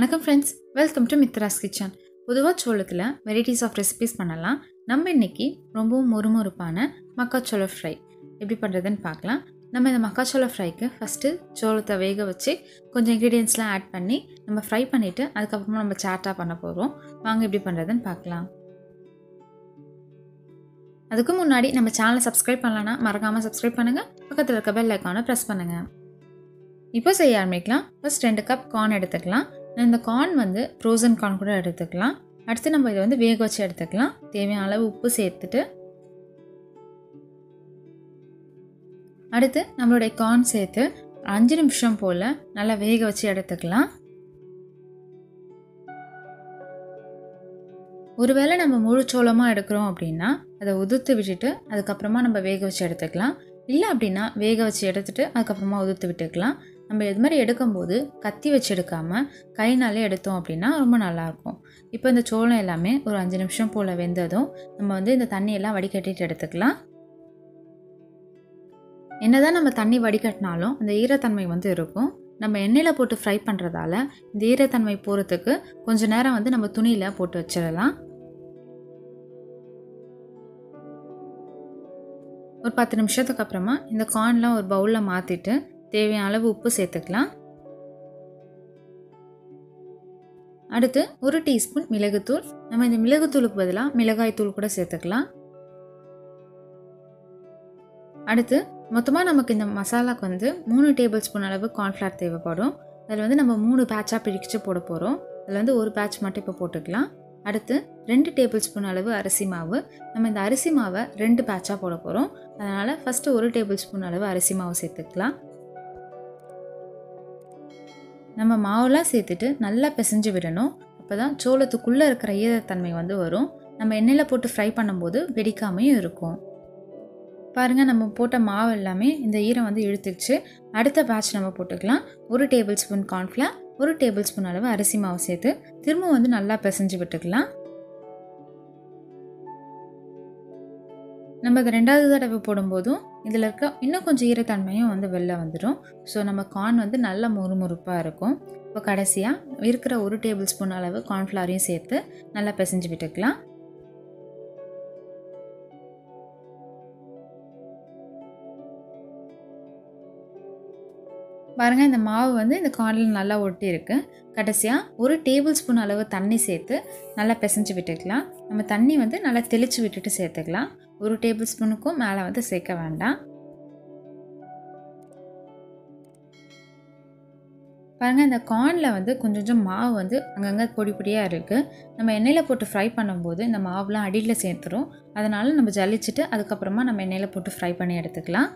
வணக்கம் friends, welcome to Mithras kitchen. பொதுவாக சோளத்தில் varieties of recipes பண்ணலாம். நம்ம இன்றைக்கி ரொம்பவும் மொறுமொறுப்பான மக்காச்சோள ஃப்ரை எப்படி பண்ணுறதுன்னு பார்க்கலாம். நம்ம இந்த மக்காச்சோள ஃப்ரைக்கு ஃபஸ்ட்டு சோளத்தை வேக வச்சு கொஞ்சம் இன்க்ரீடியன்ஸ்லாம் ஆட் பண்ணி நம்ம ஃப்ரை பண்ணிவிட்டு அதுக்கப்புறமா நம்ம சாட்டாக பண்ண போகிறோம். வாங்க எப்படி பண்ணுறதுன்னு பார்க்கலாம். அதுக்கு முன்னாடி நம்ம சேனலை சப்ஸ்கிரைப் பண்ணலன்னா மறக்காமல் சப்ஸ்கிரைப் பண்ணுங்கள். பக்கத்தில் இருக்க பெல் ஐக்கானை ப்ரெஸ் பண்ணுங்கள். இப்போ செய்ய ஆரம்பிக்கலாம். ஃபஸ்ட் 2 கப் கார்ன் எடுத்துக்கலாம். இந்த கார்ன் வந்து ஃப்ரோசன் கார்ன் கூட எடுத்துக்கலாம். அடுத்து நம்ம இதை வேக வச்சு எடுத்துக்கலாம். தேவையான அளவு உப்பு சேர்த்துட்டு அடுத்து நம்மளுடைய கார்ன் சேர்த்து 5 நிமிஷம் போல் நல்லா வேக வச்சு எடுத்துக்கலாம். ஒருவேளை நம்ம முழு சோளமாக எடுக்கிறோம் அப்படின்னா அதை உதிர்த்து விட்டுட்டு அதுக்கப்புறமா நம்ம வேக வச்சு எடுத்துக்கலாம். இல்லை அப்படின்னா வேக வச்சு எடுத்துட்டு அதுக்கப்புறமா உதிர்த்து விட்டுக்கலாம். நம்ம இது மாதிரி எடுக்கும்போது கத்தி வச்சு எடுக்காமல் கைனாலே எடுத்தோம் அப்படின்னா ரொம்ப நல்லாயிருக்கும். இப்போ இந்த சோளம் எல்லாமே ஒரு 5 நிமிஷம் போல் வெந்ததும் நம்ம இந்த தண்ணியெல்லாம் வடிகட்டிட்டு எடுத்துக்கலாம். என்னதான் நம்ம தண்ணி வடிகட்டினாலும் அந்த ஈரத்தன்மை இருக்கும். நம்ம எண்ணெயில் போட்டு ஃப்ரை பண்ணுறதால இந்த ஈரத்தன்மை போகிறதுக்கு கொஞ்சம் நேரம் நம்ம துணியில் போட்டு வச்சிடலாம். ஒரு 10 நிமிஷத்துக்கு அப்புறமா இந்த கார்ன்லாம் ஒரு பவுலில் மாற்றிட்டு தேவையான அளவு உப்பு சேர்த்துக்கலாம். அடுத்து 1 டீஸ்பூன் மிளகுத்தூள். நம்ம இந்த மிளகுத்தூளுக்கு பதிலாக மிளகாய் தூள் கூட சேர்த்துக்கலாம். அடுத்து மொத்தமாக நமக்கு இந்த மசாலாவுக்கு 3 டேபிள் ஸ்பூன் அளவு கார்ன்ஃப்ளவர் தேவைப்படும். அதில் நம்ம 3 பேட்சாக பிரித்து போட போகிறோம். அதில் 1 பேட்ச் மட்டும் இப்போ போட்டுக்கலாம். அடுத்து 2 டேபிள் ஸ்பூன் அளவு அரிசி மாவு. நம்ம இந்த அரிசி மாவை 2 பேட்சாக போட போகிறோம். அதனால் ஃபஸ்ட்டு 1 டேபிள் ஸ்பூன் அளவு அரிசி மாவு சேர்த்துக்கலாம். நம்ம மாவுலாம் சேர்த்துட்டு நல்லா பிசைஞ்சு விடணும். அப்போ தான் சோளத்துக்குள்ளே இருக்கிற ஈரத்தன்மை வரும். நம்ம எண்ணெயில் போட்டு ஃப்ரை பண்ணும்போது வெடிக்காமையும் இருக்கும். பாருங்கள், நம்ம போட்ட மாவு எல்லாமே இந்த ஈரம் இழுத்துச்சு. அடுத்த பேட்ச் நம்ம போட்டுக்கலாம். 1 table spoon cornflour, 1 table spoon அளவு அரிசி மாவு சேர்த்து திரும்ப நல்லா பிசைஞ்சு விட்டுக்கலாம். நம்ம 2வது தடவை போடும்போதும் இதில் இருக்க இன்னும் கொஞ்சம் ஈரத்தன்மையும் வெளில வந்துடும். ஸோ நம்ம கார்ன் நல்லா மொறுமொறுப்பாக இருக்கும். இப்போ கடைசியாக இருக்கிற 1 டேபிள் ஸ்பூன் அளவு கார்ன்ஃப்ளவரையும் சேர்த்து நல்லா பிசைஞ்சு விட்டுக்கலாம். பாருங்கள், இந்த மாவு இந்த கார்னில் நல்லா ஒட்டி இருக்கு. கடைசியாக 1 டேபிள் ஸ்பூன் அளவு தண்ணி சேர்த்து நல்லா பிசைஞ்சு விட்டுக்கலாம். நம்ம தண்ணி நல்லா தெளித்து விட்டுட்டு சேர்த்துக்கலாம். 1 டேபிள் ஸ்பூனுக்கும் மேலே சேர்க்க வேண்டாம். பாருங்கள், இந்த கார்னில் கொஞ்சம் மாவு அங்கங்கே பொடி பொடியாக இருக்குது. நம்ம எண்ணெயில் போட்டு ஃப்ரை பண்ணும்போது இந்த மாவுலாம் அடியில் சேர்த்துரும். அதனால் நம்ம ஜலிச்சுட்டு அதுக்கப்புறமா நம்ம எண்ணெயில் போட்டு ஃப்ரை பண்ணி எடுத்துக்கலாம்.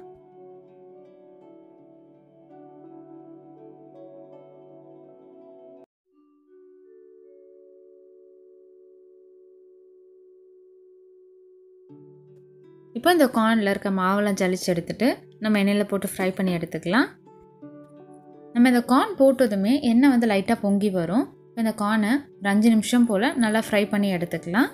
இப்போ இந்த கார்னில் இருக்க மாவெல்லாம் ஜலிச்சு எடுத்துட்டு நம்ம எண்ணெயில் போட்டு ஃப்ரை பண்ணி எடுத்துக்கலாம். நம்ம இந்த கார்ன் போட்டதுமே எண்ணெய் லைட்டாக பொங்கி வரும். இந்த கார்னை ஒரு 5 நிமிஷம் போல் நல்லா ஃப்ரை பண்ணி எடுத்துக்கலாம்.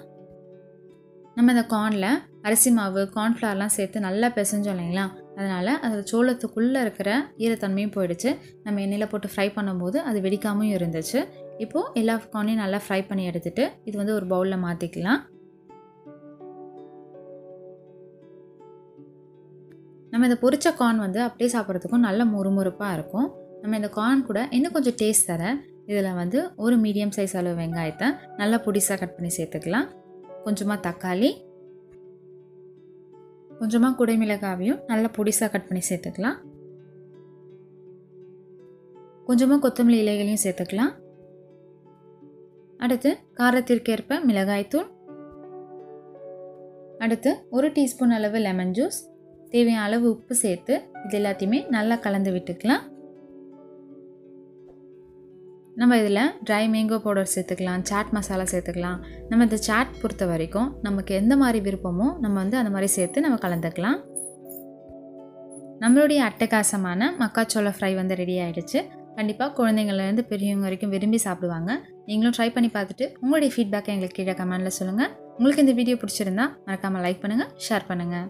நம்ம இந்த கார்னில் அரிசி மாவு கார்ன்ஃப்ளவர்லாம் சேர்த்து நல்லா பிசைஞ்சோம் இல்லைங்களா, அதனால் அதில் சோளத்துக்குள்ளே இருக்கிற ஈரத்தன்மையும் போயிடுச்சு. நம்ம எண்ணெயில் போட்டு ஃப்ரை பண்ணும்போது அது வெடிக்காமையும் இருந்துச்சு. இப்போது எல்லா கார்னையும் நல்லா ஃப்ரை பண்ணி எடுத்துகிட்டு இது ஒரு பவுலில் மாற்றிக்கலாம். நம்ம இந்த பொரிச்ச கார்ன் அப்படியே சாப்பிட்றதுக்கும் நல்ல முறுமுறுப்பாக இருக்கும். நம்ம இந்த கார்ன் கூட இன்னும் கொஞ்சம் டேஸ்ட் தர இதில் ஒரு மீடியம் சைஸ் அளவு வெங்காயத்தை நல்லா பொடிசாக கட் பண்ணி சேர்த்துக்கலாம். கொஞ்சமாக தக்காளி, கொஞ்சமாக குடைமிளகாவையும் நல்லா பொடிசாக கட் பண்ணி சேர்த்துக்கலாம். கொஞ்சமாக கொத்தமல்லி இலைகளையும் சேர்த்துக்கலாம். அடுத்து காரத்திற்கேற்ப மிளகாய்த்தூள். அடுத்து 1 டீஸ்பூன் அளவு லெமன் ஜூஸ், தேவையான அளவு உப்பு சேர்த்து இது எல்லாத்தையுமே நல்லா கலந்து விட்டுக்கலாம். நம்ம இதில் ட்ரை மேங்கோ பவுடர் சேர்த்துக்கலாம், சாட் மசாலா சேர்த்துக்கலாம். நம்ம இந்த சாட் பொறுத்த வரைக்கும் நமக்கு எந்த மாதிரி விருப்பமோ நம்ம அந்த மாதிரி சேர்த்து நம்ம கலந்துக்கலாம். நம்மளுடைய அட்டகாசமான மக்காச்சோள ஃப்ரை ரெடி ஆகிடுச்சு. கண்டிப்பாக குழந்தைங்கள்லேருந்து பெரியவங்க வரைக்கும் விரும்பி சாப்பிடுவாங்க. நீங்களும் ட்ரை பண்ணி பார்த்துட்டு உங்களுடைய ஃபீட்பேக்கை எங்களுக்கு கீழே கமெண்டில் சொல்லுங்கள். உங்களுக்கு இந்த வீடியோ பிடிச்சிருந்தா மறக்காமல் லைக் பண்ணுங்கள், ஷேர் பண்ணுங்கள்.